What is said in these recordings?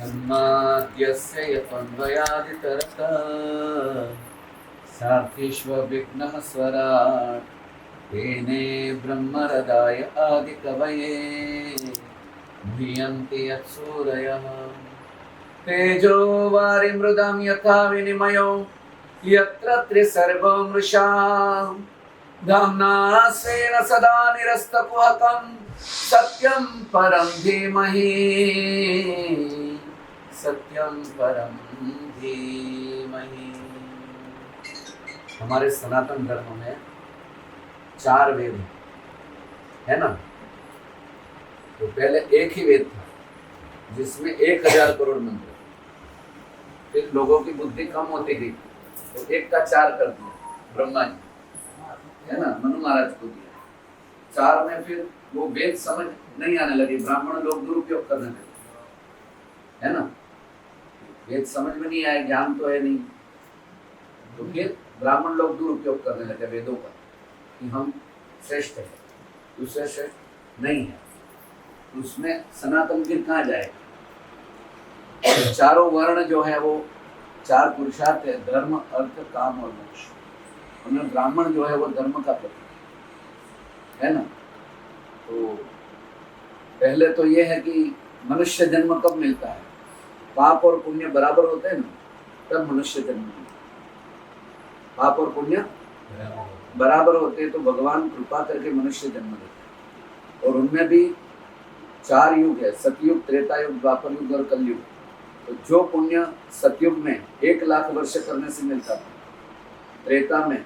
धर्माद्यस्य यतन्वयादितरतः सार्थिष्वविघ्नः स्वराट् तेने ब्रह्मरदाय आदिकवये मुह्यन्ति यत्सूरयः तेजो वारिमृदां यथा विनिमयो यत्र त्रिसर्गो मृषा धाम्ना स्वेन सदा निरस्तकुहकं सत्यं परं धीमहि सत्यं परं धीमहि। हमारे सनातन धर्म में 4 वेद है ना। तो पहले एक ही वेद था जिसमें 1000 करोड़ मंत्र। फिर लोगों की बुद्धि कम होती गई तो 1 का 4 कर दिया ब्रह्मा जी, है ना, मनु महाराज को दिया। 4 में फिर वो वेद समझ नहीं आने लगे, ब्राह्मण लोग दुरुपयोग करने लगे, है ना। वेद समझ में नहीं आए, ज्ञान तो है नहीं, तो फिर ब्राह्मण लोग दुरुपयोग करने लगे वेदों का कि हम श्रेष्ठ है, दूसरे श्रेष्ठ नहीं है। उसमें सनातन फिर कहाँ जाएगा। तो चारों वर्ण जो है वो 4 पुरुषार्थ है, धर्म अर्थ काम और मोक्ष। उनमें ब्राह्मण जो है वो धर्म का प्रतीक है ना। तो पहले तो ये है कि मनुष्य जन्म कब मिलता है, पाप और पुण्य बराबर होते हैं ना, तब मनुष्य जन्म मिलता है। पाप और पुण्य बराबर होते हैं तो भगवान कृपा करके मनुष्य जन्म देते हैं। और उनमें भी 4 युग है, सतयुग, त्रेता युग, द्वापर युग और कलयुग। तो जो पुण्य सतयुग में 1,00,000 वर्ष करने से मिलता था, त्रेता में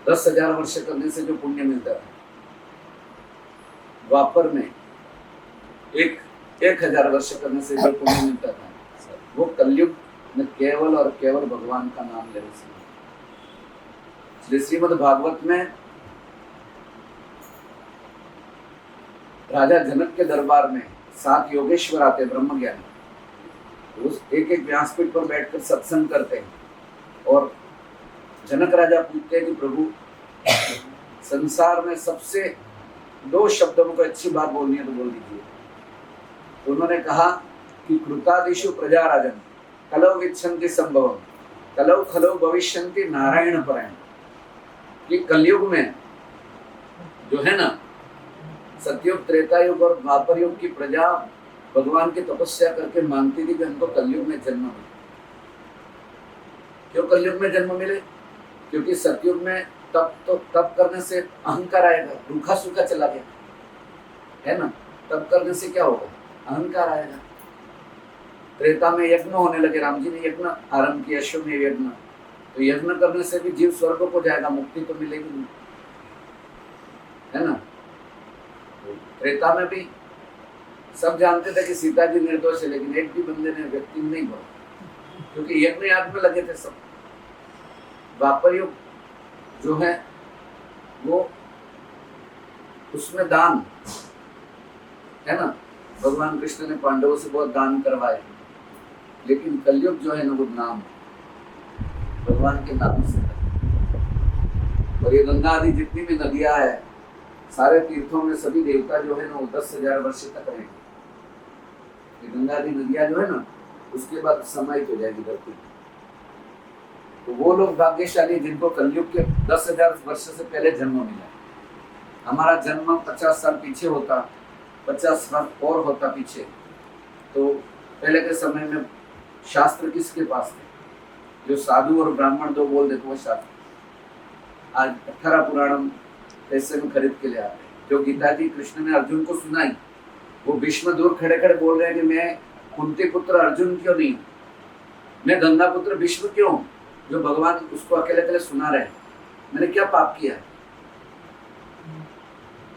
10,000 वर्ष करने से जो पुण्य मिलता था, द्वापर में 1,000 वर्ष करने से जो पुण्य मिलता था, वो कलयुग में केवल और केवल भगवान का नाम लेने से। इसलिए श्रीमद् भागवत में राजा जनक के दरबार में 7 योगेश्वर आते, ब्रह्म ज्ञानी। उस एक व्यासपीठ पर बैठकर सत्संग करते हैं और जनक राजा पूछते हैं कि प्रभु, संसार में सबसे 2 शब्दों को अच्छी बात बोलनी है तो बोल दीजिए। तो उन्होंने कहा कि कृतादिषु प्रजा राजन कलौ विच्छन्ति संभवम कलौ खलौ भविष्यन्ति नारायण परायण। कि कलयुग में जो है ना, सतयुग, त्रेता युग और द्वापर युग की प्रजा भगवान की तपस्या करके मांगती थी कि हमको कलयुग में जन्म मिले। क्यों कलयुग में जन्म मिले? क्योंकि सतयुग में तप करने से अहंकार आएगा, रूखा सूखा चला गया, है ना। तप करने से क्या होगा? अहंकार आएगा। त्रेता में यज्ञ होने लगे, राम जी ने यज्ञ आरंभ किया, अश्वमेध यज्ञ। तो यज्ञ करने से भी जीव स्वर्ग को जाएगा, मुक्ति तो मिलेगी नहीं, है ना। तो त्रेता में भी सब जानते थे कि सीता जी निर्दोष है, लेकिन एक भी बंदे ने, व्यक्ति नहीं बोला, क्योंकि यज्ञ याद में लगे थे सब। द्वापर युग जो है वो, उसमें दान, है ना, भगवान कृष्ण ने पांडवों से बहुत दान करवाए। लेकिन कलयुग जो है ना, वो नाम, भगवान के नाम से। और ये गंगा आदि जितनी भी नदियां है, सारे तीर्थों में सभी देवता जो है ना वो 10,000 वर्ष तक रहेंगे। ये गंगा आदि नदियां जो है ना, उसके बाद समाहित हो जाएगी धरती। तो वो लोग भाग्यशाली जिनको कलयुग के 10,000 वर्ष से पहले जन्म मिला। हमारा जन्म 50 साल पीछे होता, 50 साल और होता पीछे, तो पहले के समय में शास्त्र किसके पास थे? जो साधु और ब्राह्मण 2 बोल देते वो शास्त्र। आज 18 पुराणम पैसे में खरीद के ले आते हैं। जो गीता जी कृष्ण ने अर्जुन को सुनाई, वो भीष्म दूर खड़े खड़े बोल रहे हैं कि मैं कुंती पुत्र अर्जुन क्यों नहीं, मैं गंगा पुत्र भीष्म क्यों? जो भगवान उसको अकेले अकेले सुना रहे हैं, मैंने क्या पाप किया?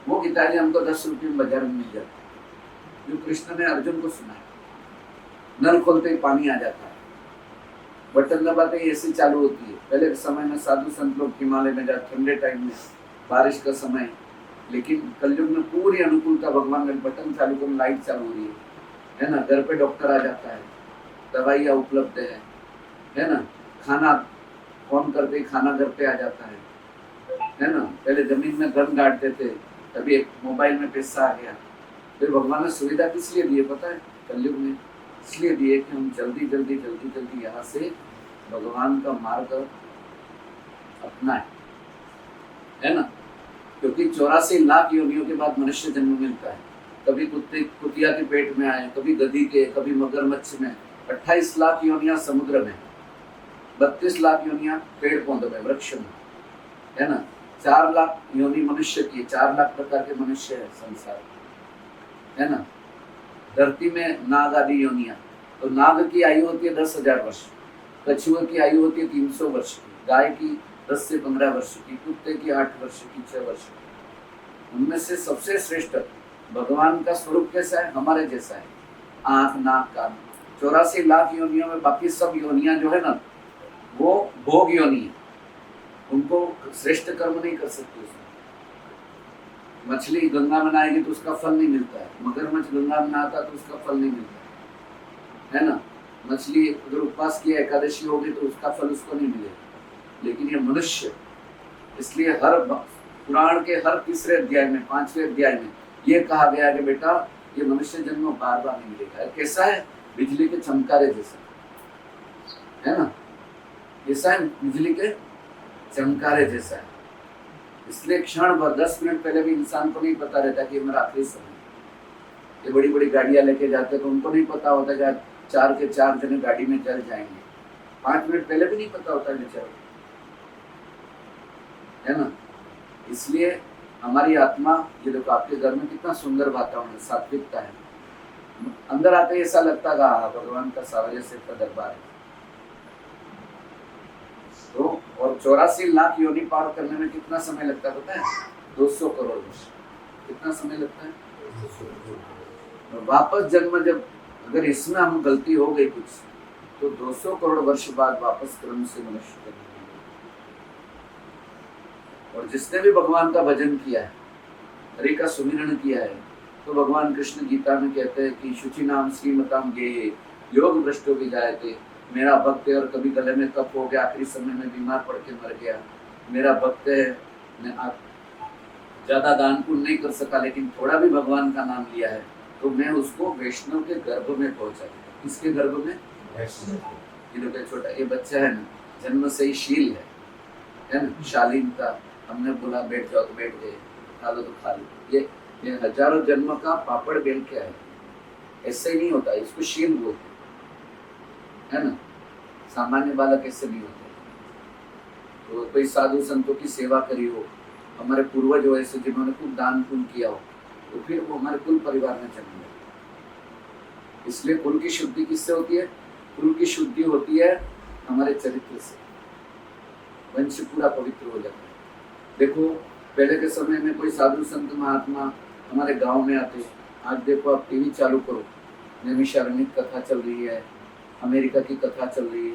वो गीता जी हमको 10 रुपये में बाजार में मिल जाती, जो कृष्ण ने अर्जुन को सुनाया। नल खोलते ही पानी आ जाता है, बटन दबाते ही एसी चालू होती है। पहले के समय में साधु संत लोग हिमालय में जाते, ठंडे टाइम में, बारिश का समय। लेकिन कलयुग में पूरी अनुकूलता, भगवान ने बटन चालू कर, लाइट चालू हो रही है ना। घर पे डॉक्टर आ जाता है, दवाइयाँ उपलब्ध है ना। खाना फोन करते ही खाना घर पे आ जाता है ना। पहले जमीन में धन गाड़ते थे, अभी एक मोबाइल में पैसा आ गया। फिर भगवान ने सुविधा किस लिए दी है पता है? कलयुग में इसलिए दिए कि हम जल्दी जल्दी जल्दी जल्दी यहाँ से भगवान का मार्ग अपनाएं, है ना। क्योंकि 84 लाख योनियों के बाद मनुष्य जन्म मिलता है। कभी कुतिया के पेट में आए, कभी गधी के, कभी मगरमच्छ में, 28 लाख योनियां समुद्र में, 32 लाख योनियां पेड़ पौधों में, वृक्ष में, है ना। 4 लाख योनि मनुष्य की, 4 लाख प्रकार के मनुष्य है संसार, है ना। धरती में नाग आदि योनियां, तो नाग की आयु होती है 10,000 वर्ष, कछुए की आयु होती है 300 वर्ष की, गाय की 10 से 15 वर्ष की, कुत्ते की 8 वर्ष की, 6 वर्ष की। उनमें से सबसे श्रेष्ठ भगवान का स्वरूप कैसा है? हमारे जैसा है, आंख, नाक, कान। 84 लाख योनियों में बाकी सब योनियां जो है ना, वो भोग योनि है, उनको श्रेष्ठ कर्म नहीं कर सकते उसमें। मछली गंगा में आएगी तो उसका फल नहीं मिलता है, मगरमच्छ गंगा में आता तो उसका फल नहीं मिलता है ना। मछली अगर उपवास किया, एकादशी होगी तो उसका फल उसको नहीं मिलेगा। लेकिन ये मनुष्य, इसलिए हर पुराण के हर तीसरे अध्याय में, 5वें अध्याय में ये कहा गया कि बेटा ये मनुष्य जन्म बार बार नहीं मिलेगा। कैसा है? बिजली के चमकारे जैसा, है ना। कैसा है? बिजली के चमकारे जैसा है। इसलिए क्षण भर 10 मिनट पहले भी इंसान को नहीं पता रहता कि मेरा आखिरी समय। ये बड़ी बड़ी गाड़ियां लेके जाते तो उनको नहीं पता होता कि 4 के 4 जने गाड़ी में जल जाएंगे। 5 मिनट पहले भी नहीं पता होता बेचारा, है ना। इसलिए हमारी आत्मा, ये देखो आपके घर में कितना सुंदर वातावरण है, सात्विकता है। अंदर आते ऐसा लगता है भगवान का सावरिया से का दरबार है। तो और 84 लाख योनि पार करने में कितना समय लगता है पता है? 200 करोड़ वर्ष। कितना समय लगता है? और वापस जन्म, जब अगर इसमें हम गलती हो गई कुछ, तो 200 करोड़ वर्ष बाद वापस क्रम से मनुष्य जन्म। और जिसने भी भगवान का भजन किया है, हरि का सुमिरन किया है, तो भगवान कृष्ण गीता में कहते हैं कि शुचि नाम श्रीमताम गेहे योग भ्रष्टो भी जायते। मेरा भक्त है और कभी गले में कफ हो गया, आखिरी समय में बीमार पड़ के मर गया, मेरा भक्त है, ज्यादा दान पुण्य नहीं कर सका लेकिन थोड़ा भी भगवान का नाम लिया है, तो मैं उसको वैष्णव के गर्भ में पहुंचा दिया। किसके गर्भ में? वैष्णव के। छोटा ये बच्चा है ना, जन्म से ही शील है ना, शालीनता। हमने बोला बैठ जाओ तो बैठ गए, खा लो तो खा लो। ये हजारों जन्म का पापड़ बेल क्या है, ऐसे ही नहीं होता, इसको शील बोलते है ना। सामान्य बालक ऐसे नहीं होते। तो कोई साधु संतों की सेवा करी हो, हमारे पूर्वज हो ऐसे जिन्होंने खूब दान पुण्य किया हो, तो फिर वो हमारे कुल परिवार में जन्म लेते। इसलिए कुल की शुद्धि किससे होती है? कुल की शुद्धि होती है हमारे चरित्र से, वंश पूरा पवित्र हो जाता है। देखो पहले के समय में कोई साधु संत महात्मा हमारे गांव में आते, आज देखो आप टीवी चालू करो, नैमिषारण्य कथा चल रही है, अमेरिका की कथा चल रही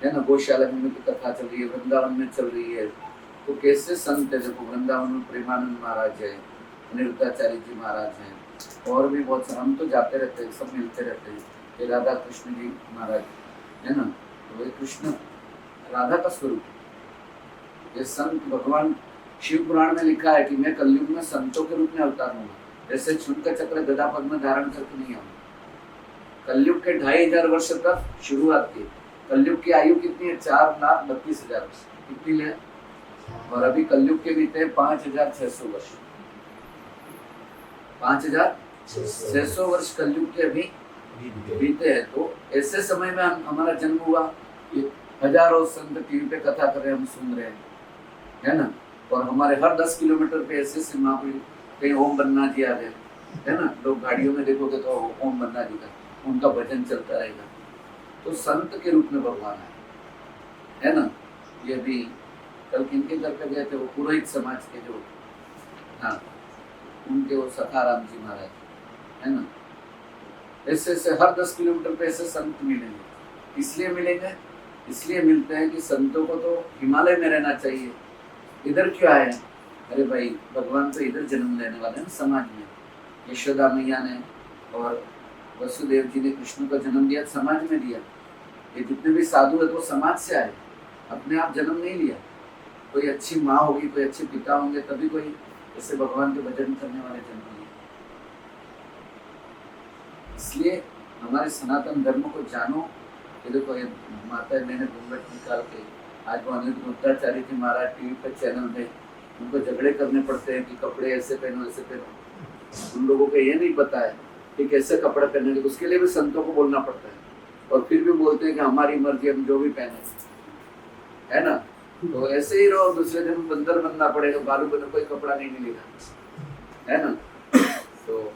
है ना, गौशाला में की कथा चल रही है, वृंदावन में चल रही है। तो कैसे संत है, देखो वृंदावन में प्रेमानंद महाराज है, निरुक्ताचार्य जी महाराज हैं, और भी बहुत सारे, हम तो जाते रहते हैं, सब मिलते रहते हैं। ये राधा कृष्ण जी महाराज है ना, तो ये कृष्ण राधा का स्वरूप है। ये संत, भगवान शिव पुराण में लिखा है कि मैं कलयुग में संतों के रूप में अवतार हूँ, जैसे शंख चक्र गदा पद्म धारण करके नहीं आऊंगा। कलयुग के 2500 वर्ष तक शुरुआत की। कलयुग की आयु कितनी है? 4,32,000 वर्ष। कितनी है? और अभी कलयुग के बीते 5,600 वर्ष। 5,600 वर्ष कलयुग के अभी बीते हैं। तो ऐसे समय में हमारा जन्म हुआ, हजारों संत टीवी पे कथा कर रहे हैं, हम सुन रहे हैं, है ना। और हमारे हर 10 किलोमीटर पे ऐसे महापुरुष, कहीं ओम बन्ना जी आ गए, है ना, लोग गाड़ियों में देखोगे तो ओम बन्ना जी का उनका भजन चलता रहेगा। तो संत के रूप में भगवान है ना। ये भी कल किनके घर पे गए थे, वो पुरोहित समाज के जो, हाँ, उनके वो सखाराम जी महाराज, है ना। ऐसे ऐसे हर 10 किलोमीटर पे ऐसे संत मिलेंगे। इसलिए मिलेंगे, इसलिए मिलते हैं कि संतों को तो हिमालय में रहना चाहिए, इधर क्यों आए? अरे भाई भगवान तो इधर जन्म लेने वाले हैं समाज में। यशोदा मैया ने और वसुदेव जी ने कृष्ण को जन्म दिया, समाज में दिया। ये जितने भी साधु है तो समाज से आए, अपने आप जन्म नहीं लिया। कोई अच्छी माँ होगी, कोई अच्छे पिता होंगे, तभी कोई ऐसे भगवान के भजन करने वाले जन्म लिए। इसलिए हमारे सनातन धर्म को जानो। ये देखो, ये माता मैंने घूंघट निकाल के, आज वो अनिल रुद्राचार्य जी महाराज टीवी पे चैनल पे उनको झगड़े करने पड़ते हैं कि कपड़े ऐसे पहनो ऐसे पहनो। उन लोगों को ये नहीं पता है कि कैसे कपड़े पहनेंगे, उसके लिए भी संतों को बोलना पड़ता है, और फिर भी बोलते हैं कि हमारी मर्जी, हम जो भी पहने, है ना। तो ऐसे ही रहो, दूसरे दिन बंदर बनना पड़ेगा, बालू बने, कोई कपड़ा नहीं मिलेगा, है ना। तो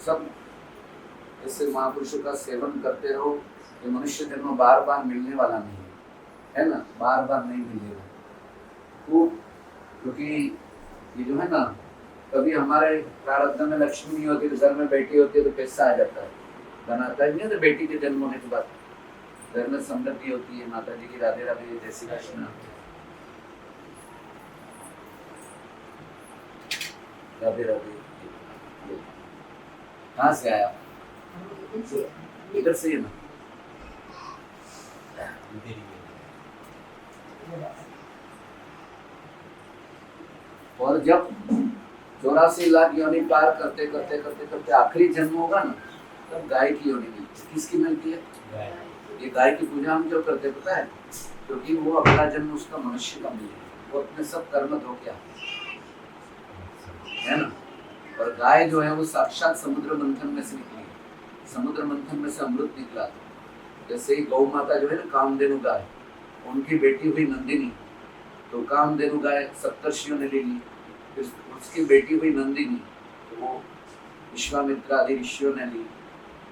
सब ऐसे महापुरुषों का सेवन करते रहो। ये मनुष्य जन्म बार बार मिलने वाला नहीं है ना, बार बार नहीं मिलेगा। तो क्योंकि ये जो है ना, कभी हमारे प्रारब्ध में लक्ष्मी नहीं होती तो घर में बैठी होती है तो पैसा आ जाता है, बनाता है नहीं। तो बेटी के जन्म होने के बाद घर में समृद्धि होती है। माता जी की राधे राधे, जय श्री कृष्ण। राधे राधे। कहाँ से आया? इधर से है ना। और जब 84 लाख योनि पार करते करते करते करते आखिरी जन्म होगा ना, तब गाय की योनि मिलती है। किसकी मिलती है? ये गाय की पूजा हम क्यों करते पता है? क्योंकि वो अगला जन्म उसका मनुष्य का मिले, वो अपने सब कर्म धो के है ना। और गाय जो है वो साक्षात समुद्र मंथन में से निकली, समुद्र मंथन में से अमृत निकला। जैसे ही गौ माता जो है ना, कामधेनु गाय, उनकी बेटी हुई नंदिनी, तो कामधेनु गाय सप्तर्षियों ने ले ली, फिर उसकी बेटी हुई नंदिनी, तो वो विश्वामित्र आदि ऋषियों ने ली,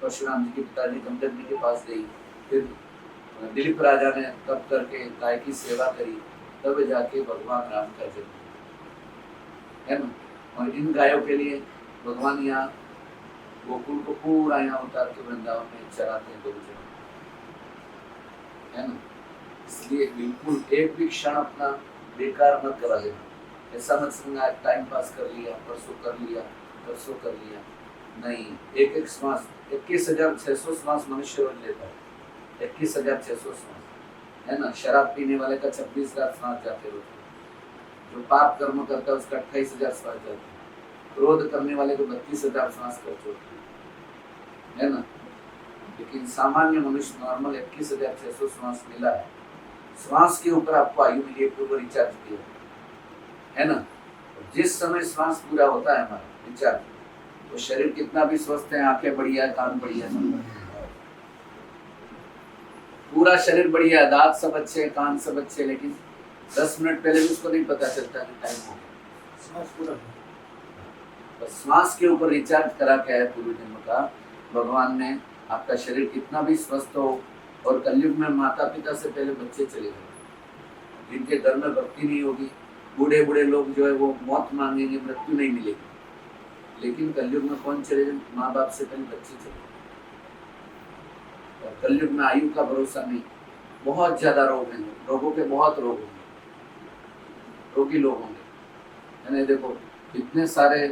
परशुराम जी के पिताजी गंधर्व जी के पास गई, फिर दिलीप राजा ने तप करके गाय की सेवा करी, तब जाके भगवान राम का जन्म है ना। और इन गायों के लिए भगवान यहाँ गोकुल को पूरा यहाँ उतार के वृंदावन में चराते हैं गुरुजन, है ना। इसलिए बिल्कुल एक भी क्षण अपना बेकार मत करा लेना। ऐसा मत समझना आज टाइम पास कर लिया, परसों कर लिया, परसों कर लिया, नहीं। एक एक श्वास 21,600 श्वास मनुष्य रोज लेता है, 21,600 श्वास, है ना। शराब पीने वाले का 26,000 श्वास जाते रोज, जो पाप कर्म करता है उसका 28,000 श्वास जाते हैं, क्रोध करने वाले को 32,000 श्वास खर्च होते है ना। लेकिन सामान्य मनुष्य नॉर्मल 21,600 श्वास मिला है। श्वास के ऊपर आपको आयु मिली है, पूर्व रिचार्ज किया है ना। जिस समय श्वास पूरा होता है हमारा रिचार्ज, तो शरीर कितना भी स्वस्थ है, आंखें बढ़िया है, कान बढ़िया है, पूरा शरीर बढ़िया है, दांत सब अच्छे हैं, कान सब अच्छे, लेकिन 10 मिनट पहले भी उसको नहीं पता चलता कि टाइम हो गया। बस श्वास के ऊपर रिचार्ज करा के है पूर्व जन्म का भगवान ने। आपका शरीर कितना भी स्वस्थ हो, और कलयुग में माता पिता से पहले बच्चे चले गए, जिनके घर में भक्ति नहीं होगी, बूढ़े बूढ़े लोग जो है वो मौत मांगेंगे, मृत्यु नहीं मिलेगी। लेकिन कलयुग में कौन चले गए? माँ बाप से पहले बच्चे चले गए। और कलयुग में आयु का भरोसा नहीं, बहुत ज्यादा रोग हैं, रोगों के बहुत रोग होंगे, रोगी लोग होंगे, है ना। देखो इतने सारे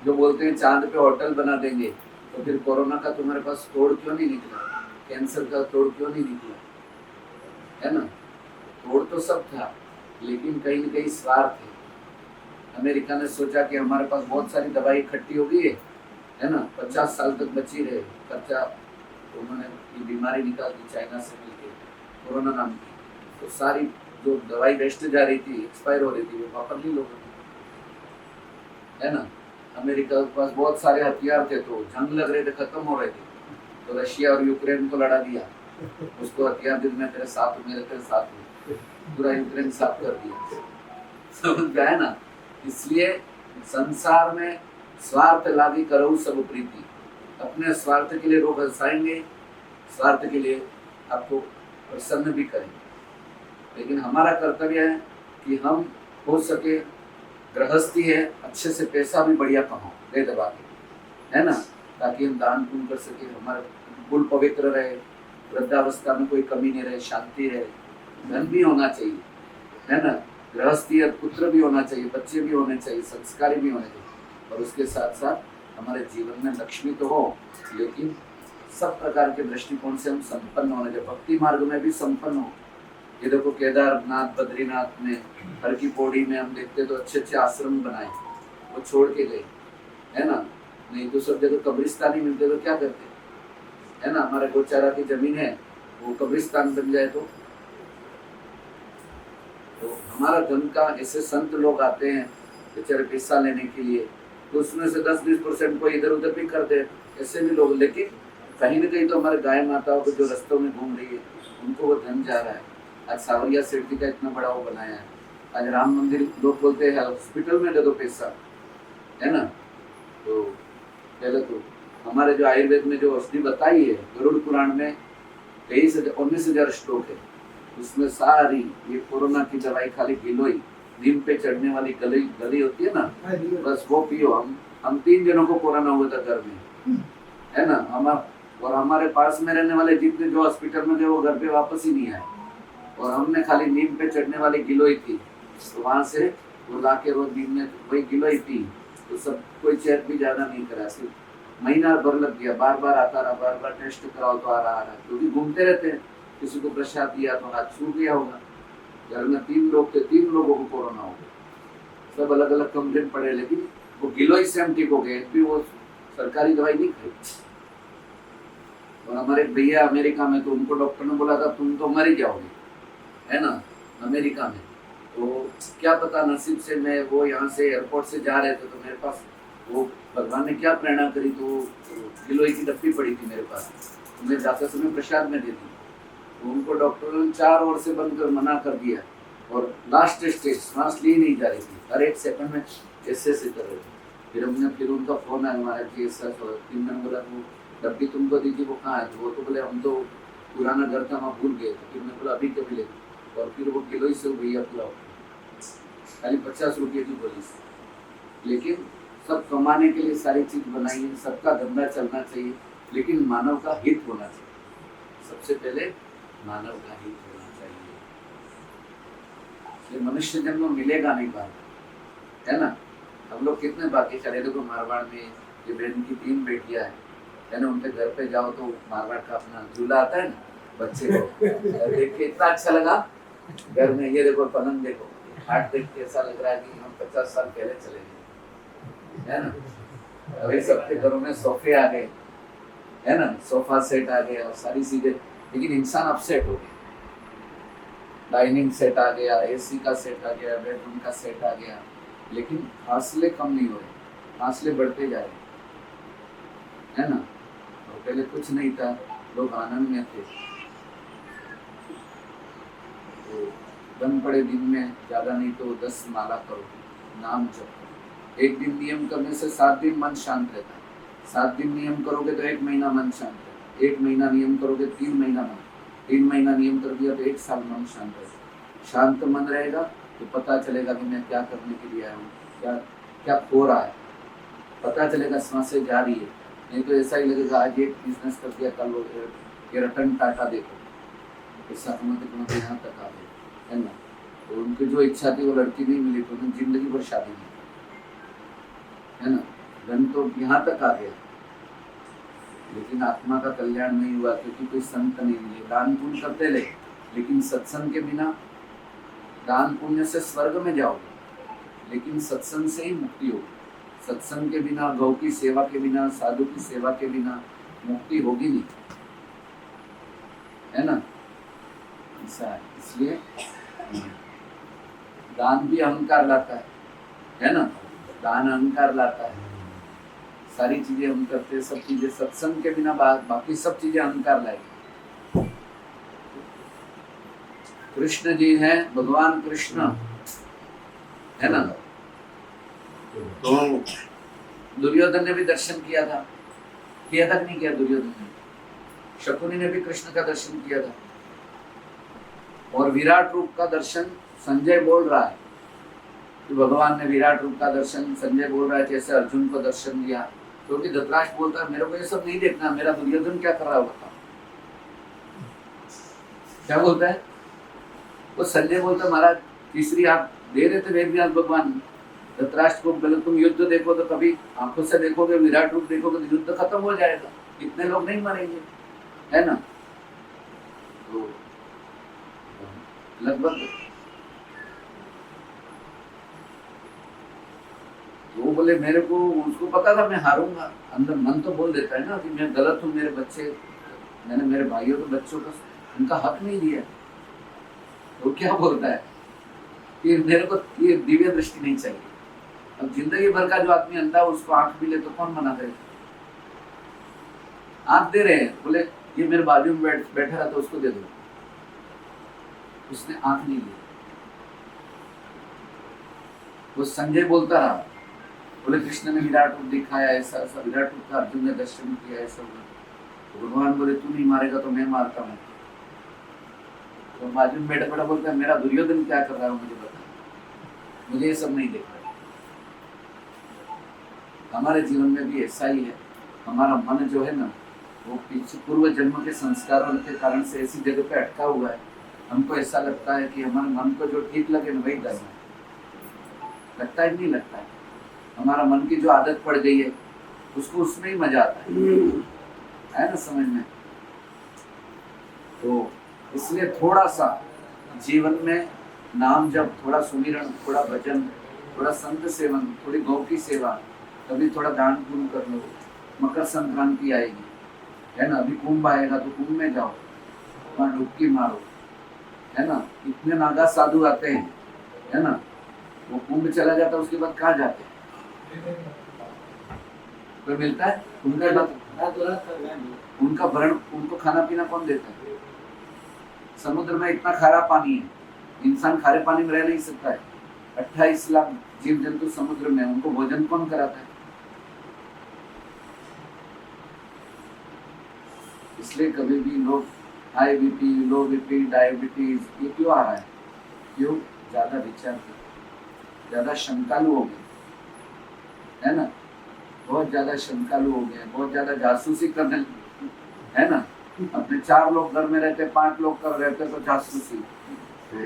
जो बोलते हैं चांद पे होटल बना देंगे, तो फिर कोरोना का तुम्हारे पास तोड़ क्यों नहीं निकला? कैंसर का तोड़ क्यों नहीं निकला? है ना। तोड़ तो सब था, लेकिन कहीं न कहीं स्वार्थ है। अमेरिका ने सोचा कि हमारे पास बहुत सारी दवाई इकट्ठी हो गई है ना, 50 साल तक बची रहे खर्चा, तो उन्होंने ये बीमारी निकाल दी चाइना से मिलकर, कोरोना नाम की। तो सारी जो दवाई वेस्ट जा रही थी, एक्सपायर हो रही थी, वो वापर ली लोगों ने, है ना। अमेरिका के पास बहुत सारे हथियार थे, तो जंग लग रहे थे, खत्म हो रहे थे, तो रशिया और यूक्रेन को लड़ा दिया। उसको हथियार दिन में तेरे साथ हूँ, मेरे तेरे साथ हूँ, पूरा यूक्रेन साफ कर दिया। समझ गया ना। इसलिए संसार में स्वार्थ लागी करो सब प्रीति, अपने स्वार्थ के लिए लोग हंसाएंगे, स्वार्थ के लिए आपको प्रसन्न भी करेंगे। लेकिन हमारा कर्तव्य है कि हम हो सके, गृहस्थी है, अच्छे से पैसा भी बढ़िया कमाओ, दे दबा के, है ना, ताकि हम दान पुण्य कर सके, हमारा कुल पवित्र रहे, वृद्धावस्था में कोई कमी नहीं रहे, शांति रहे। धन भी होना चाहिए, है ना, गृहस्थी है, पुत्र भी होना चाहिए, बच्चे भी होने चाहिए, संस्कारी भी होने चाहिए, और उसके साथ साथ हमारे जीवन में लक्ष्मी तो हो, लेकिन सब प्रकार के दृष्टिकोण से हम संपन्न होने चाहिए, भक्ति मार्ग में भी संपन्न हो। ये देखो केदारनाथ, बद्रीनाथ में, हर की पौड़ी में हम देखते तो अच्छे अच्छे आश्रम बनाए, वो छोड़ के गए, है ना। नहीं तो सब जगह कब्रिस्तान ही मिलते तो क्या करते, है ना। हमारे गोचारा की जमीन है वो कब्रिस्तान बन जाए तो हमारा धन का ऐसे संत लोग आते हैं बेचारे पैसा लेने के लिए, तो उसमें से 10-20% को इधर उधर भी कर दे, ऐसे भी लोग। लेकिन कहीं ना कहीं तो हमारे गाय माताओं को जो रस्तों में घूम रही है उनको वो धन जा रहा है। आज सावरिया सेठ जी का इतना बड़ा वो बनाया है, आज राम मंदिर लोग बोलते हैं हॉस्पिटल में दे दो पैसा, है ना। तो पहले तो हमारे जो आयुर्वेद में जो औषधि बताई है गरुड़ पुराण में 19,000 श्लोक है, उसमें सारी ये कोरोना की दवाई खाली गिलोई, नीम पे चढ़ने वाली गली गली होती है ना, बस वो पियो। हम 3 जनों को कोरोना हुआ था घर में, है ना। और हमारे पास में रहने वाले जितने जो हॉस्पिटल में गए वो घर पे वापस ही नहीं आए, और हमने खाली नीम पे चढ़ने वाली गिलोई थी, तो वहां से वो ला के रोज दिन में वही गिलोई पी, तो सब कोई चेक भी ज्यादा नहीं करा, सिर्फ महीना भर लग गया, बार बार आता रहा, बार बार टेस्ट कराओ तो आ रहा, क्योंकि घूमते रहते हैं, किसी को प्रसाद दिया तो हाथ छू गया होगा। घर में 3 लोग थे, 3 लोगों को कोरोना हो गया, सब अलग अलग कंप्लेंट पड़े, लेकिन वो गिलोई से हम ठीक हो गए, भी वो सरकारी दवाई नहीं खाई। और हमारे भैया अमेरिका में, तो उनको डॉक्टर ने बोला था तुम तो मर ही जाओगे, है ना, अमेरिका में। तो क्या पता नसीब से मैं वो यहाँ से एयरपोर्ट से जा रहे थे, तो मेरे पास वो भगवान ने क्या प्रेरणा करी, तो गिलोई की डब्बी पड़ी थी मेरे पास, तो मैं जाते समय प्रसाद में दे दी। तो उनको डॉक्टरों ने 4 ओर से बंद कर मना कर दिया, और लास्ट स्टेज सांस ली नहीं जा रही थी, हर एक सेकंड में ऐसे कर रहे थे। फिर उनका फोन आया हमारा कि ऐसा 3 दिन बोला वो डब्बी तुमको दी थी वो कहाँ है, तो वो तो बोले हम तो पुराना घर था वहाँ भूल गए। तो फिर मैं बोला अभी कभी ले, और फिर वो गिलोई से भैया पूरा खाली 50 रुपये की बोली। लेकिन सब कमाने के लिए सारी चीज बनाई है, सबका धंधा चलना चाहिए, लेकिन मानव का हित होना चाहिए, सबसे पहले मानव का हित होना चाहिए। ये मनुष्य जन्म मिलेगा नहीं बात, है ना। हम लोग कितने बाकी चले, देखो मारवाड़ में ये बहन की 3 बेटियां है ना, उनके घर पे जाओ तो मारवाड़ का अपना झूला आता है ना बच्चे को, देख के इतना अच्छा लगा घर में। ये देखो पलंग देखो, खाट देख के ऐसा लग रहा है कि हम 50 साल पहले चले गए, है ना। अभी सबके घरों में सोफे आ गए, है ना, सोफा सेट आ गया और सारी चीजें, लेकिन इंसान अपसेट हो गया। डाइनिंग सेट आ गया, एसी का सेट आ गया, बेडरूम का सेट आ गया, लेकिन हासिले कम नहीं हो रहे, हासिले बढ़ते जा रहे, है ना। तो पहले कुछ नहीं था, लोग आनंद में थे। तो दम पड़े दिन में ज्यादा नहीं तो 10 माला करो, नाम जपो। 1 दिन नियम करने से 7 दिन मन शांत रहता है, 7 दिन नियम करोगे तो 1 महीना मन शांत रहता है, 1 महीना नियम करोगे 3 महीना मन, 3 महीना नियम कर दिया तो 1 साल मन शांत रहेगा। शांत मन रहेगा तो पता चलेगा कि मैं क्या करने के लिए आया हूँ, क्या क्या हो रहा है, पता चलेगा, सांसें जा रही है। नहीं तो ऐसा ही लगेगा आज एक बिजनेस कर दिया, कल ये रतन टाटा देखो ऐसा समझते यहाँ तक आ गए, है ना। तो उनकी जो इच्छा थी वो लड़की नहीं मिली, तो उन्हें जिंदगी भर शादी नहीं, है ना। धन तो यहाँ तक आ गया, लेकिन आत्मा का कल्याण नहीं हुआ, क्योंकि कोई संत नहीं मिले। दान पुण्य करते रहे, लेकिन सत्संग के बिना, दान पुण्य से स्वर्ग में जाओगे, लेकिन सत्संग से ही मुक्ति होगी। सत्संग के बिना, गौ की सेवा के बिना, साधु की सेवा के बिना मुक्ति होगी नहीं, है ना। ऐसा है, इसलिए दान भी अहंकार लाता है ना, दान अहंकार लाता है। सारी चीजें हम करते हैं, सब चीजें सत्संग के बिना, बाकी सब चीजें अहंकार लाएगी। कृष्ण जी हैं, भगवान कृष्ण, है ना। तो दुर्योधन ने भी दर्शन किया था कि नहीं किया दुर्योधन ने? शकुनी ने भी कृष्ण का दर्शन किया था, और विराट रूप का दर्शन संजय बोल रहा है कि भगवान ने विराट रूप का दर्शन, संजय बोल रहा है जैसे अर्जुन को दर्शन दिया, क्योंकि धृतराष्ट्र बोलता है मेरे को ये सब नहीं देखना, मेरा दुर्योधन क्या कर रहा होगा। क्या बोलता है वो? संजय बोलता महाराज तीसरी आंख दे रहे थे वेद व्यास भगवान धृतराष्ट्र को, बोले तुम युद्ध देखो तो कभी आंखों से देखोगे, विराट रूप देखोगे तो युद्ध खत्म हो जाएगा, इतने लोग नहीं मरेंगे, है ना। तो लगभग वो बोले मेरे को, उसको पता था मैं हारूंगा, अंदर मन तो बोल देता है ना कि मैं गलत हूँ, मेरे बच्चे, मैंने मेरे भाइयों के बच्चों को उनका हक नहीं दिया। तो क्या बोलता है कि मेरे को ये दिव्य दृष्टि नहीं चाहिए। अब जिंदगी भर का जो आदमी अंधा उसको आंख मिले तो कौन मना करे। आंख दे रहे हैं, बोले ये मेरे बाजू में बैठा रहा तो उसको दे दो, उसने आंख नहीं ली। वो संजय बोलता रहा, बोले कृष्ण ने विराट रूप दिखाया, ऐसा ऐसा विराट रूप था, अर्जुन ने दर्शन किया, ऐसा हुआ। तो भगवान बोले तू नहीं मारेगा तो मैं मारता हूँ। तो बाजू में बैठा बैठा बोलता है मेरा दुर्योधन क्या कर रहा है मुझे बता, मुझे ये सब नहीं देखना। हमारे जीवन में भी ऐसा ही है, हमारा मन जो है ना वो पीछे पूर्व जन्म के संस्कारों के कारण से ऐसी जगह पे अटका हुआ है। हमको ऐसा लगता है कि हमारे मन को जो ठीक लगे ना वही करना है, लगता है नहीं लगता है। हमारा मन की जो आदत पड़ गई है उसको उसमें ही मजा आता है ना समझ में। तो इसलिए थोड़ा सा जीवन में नाम जब, थोड़ा सुमिरन, थोड़ा भजन, थोड़ा संत सेवन, थोड़ी गौ की सेवा, कभी थोड़ा दान पुण्य कर लो। मकर संक्रांति आएगी है ना, अभी कुंभ आएगा तो कुंभ में जाओ, वहाँ डुबकी मारो है ना। इतने नागा साधु आते हैं है ना, वो कुंभ चला जाता है उसके बाद कहाँ जाते हैं, कोई मिलता है कुंभ के बाद? उनका भरण, उनको खाना पीना कौन देता है? समुद्र में इतना खारा पानी है, इंसान खारे पानी में रह नहीं सकता है। 28 लाख जीव जंतु समुद्र में, उनको भोजन कौन कराता है? इसलिए कभी भी लोग हाई बीपी, लो बीपी, डायबिटीज ये क्यों आ रहा है? क्यों? ज्यादा विचार कर, ज्यादा शंकालु हो गए है ना, बहुत ज्यादा शंकालु हो गए, बहुत ज्यादा जासूसी करने है ना। अपने 4 लोग घर में रहते, 5 लोग कर रहते तो जासूसी, तो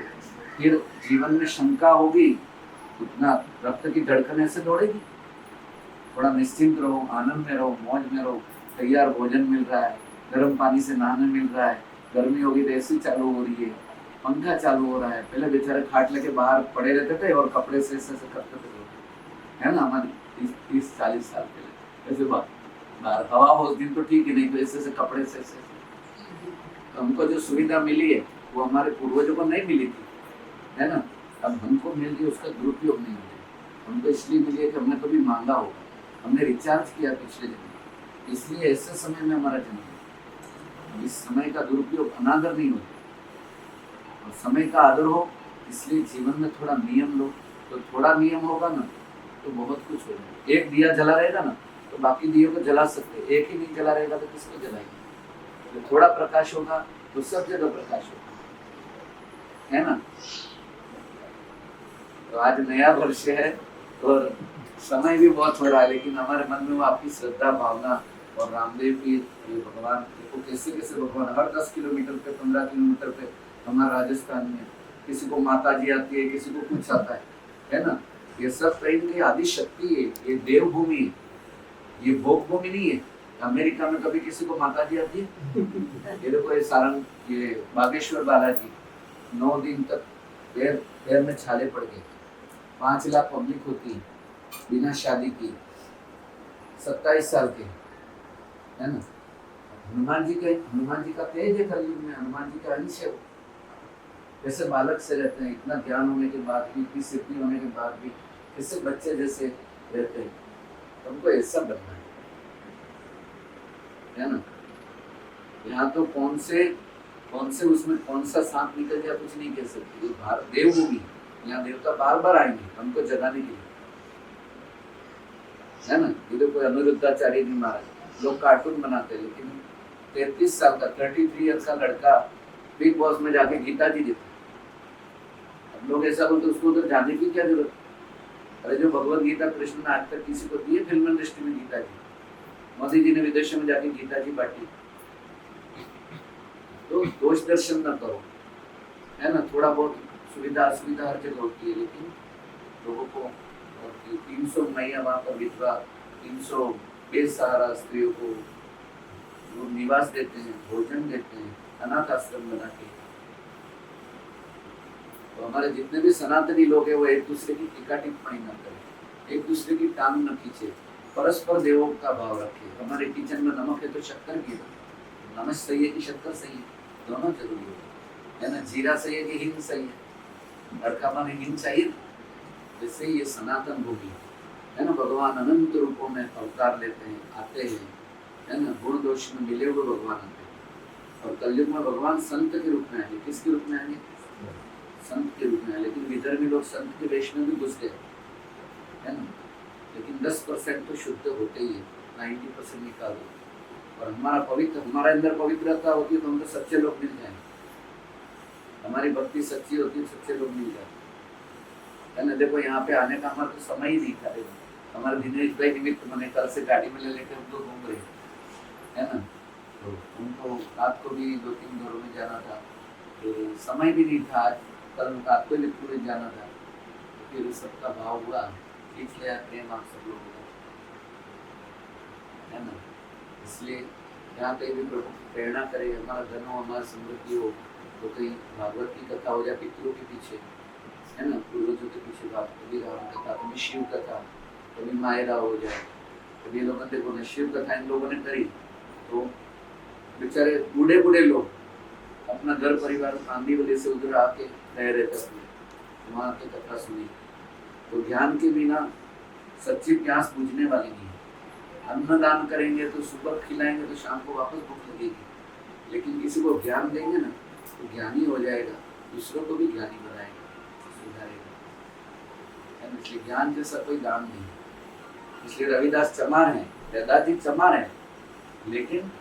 फिर जीवन में शंका होगी, उतना रक्त की धड़कन ऐसे दौड़ेगी। थोड़ा निश्चिंत रहो, आनंद में रहो, मौज में रहो, तैयार भोजन मिल रहा है, गर्म पानी से नहाने मिल रहा है, गर्मी होगी तो एसी चालू हो रही है, पंखा चालू हो रहा है। पहले बेचारे खाट लेके बाहर पड़े रहते थे और कपड़े से ऐसे करते थे है ना, हमारे 30-40 साल पहले ऐसे बाहर हवा हो उस दिन तो ठीक है, नहीं तो ऐसे कपड़े से ऐसे। तो हमको जो सुविधा मिली है वो हमारे पूर्वजों को नहीं मिली थी है ना, अब हमको मिल गई, उसका दुरुपयोग नहीं मिले। हमको इसलिए मिली है कि हमने कभी मांगा होगा, हमने रिचार्ज किया पिछले जन्म, इसलिए ऐसे समय में हमारा जन्म है। इस समय का दुरुपयोग, अनादर नहीं होता, और समय का आदर हो। इसलिए जीवन में थोड़ा नियम लो, तो थोड़ा नियम होगा ना तो बहुत कुछ होगा। एक दिया जला रहेगा ना तो बाकी दियों को जला सकते, एक ही नहीं जला रहेगा तो किसको जलाएंगे? तो थोड़ा प्रकाश होगा तो सब जगह प्रकाश होगा है ना। तो आज नया वर्ष है और समय भी बहुत हो रहा है, लेकिन हमारे मन में वो आपकी श्रद्धा भावना और रामदेव की भगवान को कैसे कैसे भगवान हर 10 किलोमीटर पे, 15 किलोमीटर पे हमारा राजस्थान में किसी को माता जी आती है, किसी को कुछ आता है ना। ये सब कहीं की आदि शक्ति है, ये देवभूमि है, ये भोग भूमि नहीं है। अमेरिका में कभी किसी को माता जी आती है? ये देखो, ये सारंग, ये बागेश्वर बालाजी 9 दिन तक पैर में छाले पड़ गए, 5 लाख पब्लिक होती है बिना शादी की, 27 साल के है ना। हनुमान जी का तेज है कलयुग में, हनुमान जी का अंश है। जैसे बालक से रहते हैं, इतना ज्ञान होने के बाद भी, इतनी सिद्धि होने के बाद भी कैसे बच्चे जैसे रहते हैं। हमको ऐसा बनना है ना। यहाँ तो कौन से उसमें कौन सा सांप निकल गया कुछ नहीं कह सकते। देवभूमि, यहाँ देवता बार बार आएंगे हमको जगाने के लिए है ना। ये देखो अनिरुद्धाचार्य जी महाराज, लोग कार्टून बनाते हैं, लेकिन 33 साल का 33 ईयर्स का लड़का बिग बॉस में जाके गीता जी देता। अब लोग ऐसा बोलते उसको उधर जाने की क्या जरूरत? अरे जो भगवत गीता कृष्ण ने आज तक किसी को दी है फिल्म इंडस्ट्री में गीता जी, मोदी जी ने विदेशों में जाके गीता जी बांटी। तो दोष दर्शन न करो है ना। थोड़ा बहुत सुविधा असुविधा हर जगह होती है, लेकिन लोगों को 300 मैया वहाँ पर विधवा, 300 बेसहारा स्त्रियों को वो निवास देते हैं, भोजन देते हैं, अनाथ आश्रम बना के। तो हमारे जितने भी सनातनी लोग हैं वो एक दूसरे की टीका टिप्पणी न करें, एक दूसरे की टांग न खींचे, परस्पर देवों का भाव रखे। हमारे किचन में नमक है तो शक्कर की दो, नमक सही है कि शक्कर सही है, दोनों जरूरी है ना। जीरा सही है कि हिंग सही है, हर का मन हिंग चाहिए। जैसे ये सनातन भूमि है ना, भगवान अनंत रूपों में अवतार लेते हैं, आते हैं, है ना, गुण दोष में मिले हुए भगवान आते हैं। और कलयुग में भगवान संत के रूप में आएंगे। किसके रूप में आएंगे? संत के रूप में। लेकिन विदर्भी लोग संत के वेश में भी घुस गए, है ना। लेकिन 10% तो शुद्ध होते ही है, 90% निकाल दो। और हमारा पवित्र, हमारे अंदर पवित्रता होती है तो हम तो सच्चे लोग मिल जाएंगे। हमारी भक्ति सच्ची होती है, सच्चे लोग मिल जाते है ना। देखो यहाँ पे आने का हमारा तो समय ही नहीं था। देखो हमारे दिनेश भाई निमित्त मैंने कल से गाड़ी में ले लेकर उनको घूम रहे है ना। तो उनको रात को भी 2-3 घरों में जाना था, फिर समय भी नहीं था। आज कल रात को लिखपुर जाना था, तो फिर सबका भाव हुआ, खींच लिया प्रेम आप सब लोगों का, है ना। इसलिए यहाँ कहीं भी प्रभु प्रेरणा करे, हमारा धन हो, हमारा समृद्धि हो, तो कहीं भागवत की कथा हो जाए पितरों के पीछे, है ना, पूर्वजों के पीछे बात, कभी राम कथा, कभी शिव कथा, कभी मायरा हो जाए। कभी ये लोगों देखो ना, शिव कथा इन लोगों ने करी तो बेचारे बूढ़े बूढ़े लोग अपना घर परिवार आंधी वजह से उधर आके रह रहे थे, अपने वहाँ की कथा सुनी। तो ज्ञान के बिना सच्ची प्यास बुझने वाली नहीं है। अन्नदान करेंगे तो सुबह खिलाएंगे तो शाम को वापस भूख लगेगी, लेकिन किसी को ज्ञान देंगे ना तो ज्ञानी हो जाएगा, दूसरों को भी ज्ञानी बनाएगा, सुधारेगा। इसलिए ज्ञान जैसा कोई दान नहीं। इसलिए रविदास चमार है, रैदास जी चमार है, लेकिन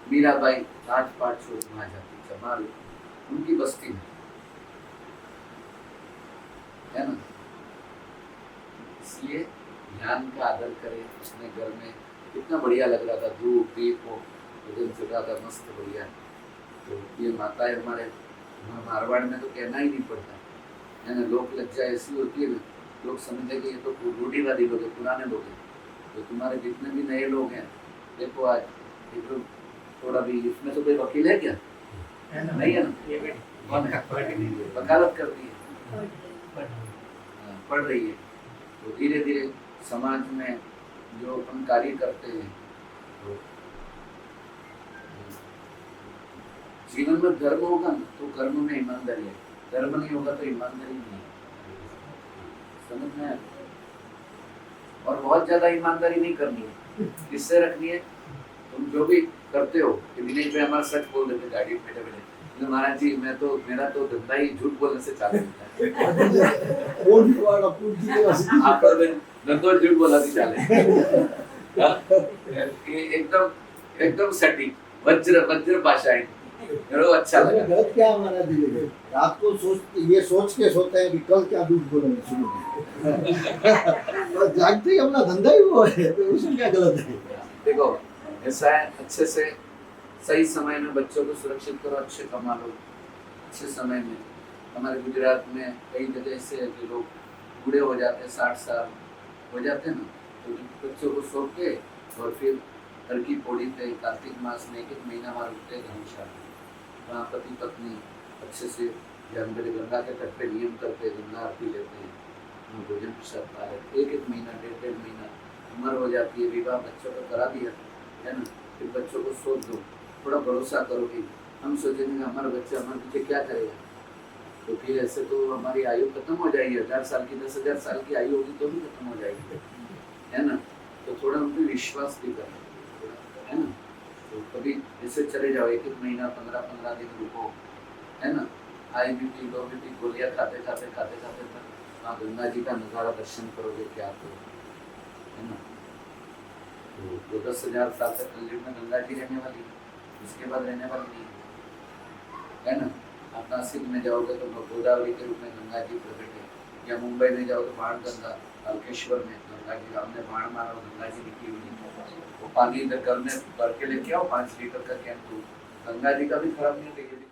मीराबाई राजपाट छोड़ वहां जाती, चमार उनकी बस्ती में, है ना। इसलिए ज्ञान का आदर करें। उसने घर में कितना बढ़िया लग रहा था, धूप दीप हो, भोजन चल रहा था, मस्त बढ़िया। तो ये माता है हमारे मारवाड़ में तो कहना ही नहीं पड़ता, है ना। लोक लज्जा ऐसी होती है ना, लोग समझे कि ये तो रूढ़िवादी लोग हैं, पुराने लोग हैं। तो तुम्हारे जितने भी नए लोग हैं, देखो आज एक थोड़ा भी इसमें तो कोई वकील है क्या? नहीं है ना, कौन है? वकालत कर दी है, पढ़ रही है। तो धीरे धीरे समाज में जो अपन कार्य करते हैं, तो जीवन में धर्म होगा ना तो कर्म में ईमानदारी है, धर्म नहीं होगा तो ईमानदारी नहीं है। समझ में आया? और बहुत ज्यादा ईमानदारी नहीं करनी है। किससे रखनी है? तुम जो भी करते हो, कि दिनेश भाई हमारा सच बोल देते गाड़ी में बैठे बैठे, महाराज जी मैं तो, मेरा तो धंधा ही झूठ बोलने से चालू होता है। धंधो झूठ बोला भी चाले। एकदम एकदम सटीक वज्र भाषाएं, अच्छा लगा। गलत क्या हमारा दिल है, रात को सोच के सोते हैं कि कल क्या झूठ बोलेंगे सुबह। तो जागते ही अपना धंधा ही वो है, तो उसमें क्या गलत है? देखो ऐसा है, अच्छे से सही समय में बच्चों को सुरक्षित करो, अच्छे कमा लो अच्छे समय में। हमारे गुजरात में कई जगह ऐसे है कि लोग बूढ़े हो जाते हैं, 60 साल हो जाते हैं ना, तो बच्चों को सौंप के और फिर घर की पौड़ी पे कार्तिक मास में 1 महीना वहाँ रुकते धर्मशाला, वहाँ पति पत्नी अच्छे से जानवर गंगा के तट पे नियम करते, गंगा आरती लेते हैं, भोजन प्रसाद खा लेते। 1 महीना 1.5 महीना उम्र हो जाती है, विवाह बच्चों का करा दिया है ना, फिर बच्चों को सोच दो, थोड़ा भरोसा करो कि हम सोचेंगे हमारा बच्चा हमारे पीछे क्या करेगा, तो फिर ऐसे तो हमारी आयु खत्म हो जाएगी। 1000 साल की 10,000 साल की आयु होगी तो भी खत्म हो जाएगी, है ना। तो थोड़ा उन पर विश्वास भी करना, है ना। तो कभी ऐसे चले जाओ, 1 महीना 15 दिन रुको, है ना। हाई बीपी लो बीपी गोलियाँ खाते खाते वहाँ गंगा जी का नज़ारा दर्शन करोगे, क्या करो, है ना। तो 10,000 साल तक कलयुग में गंगा जी रहने वाली है, इसके बाद रहने वाली नहीं है ना। आप नासिक में जाओगे तो गोदावरी के रूप में गंगा जी प्रकट है, या मुंबई में जाओ तो बाण गंगा, अलकेश्वर में गंगा जी, हमने बाण मारा गंगा जी निकली हुई, वो पानी इधर घर में भर के लेके आओ 5 लीटर का कैन, तो गंगा जी का भी खराब नहीं होगा।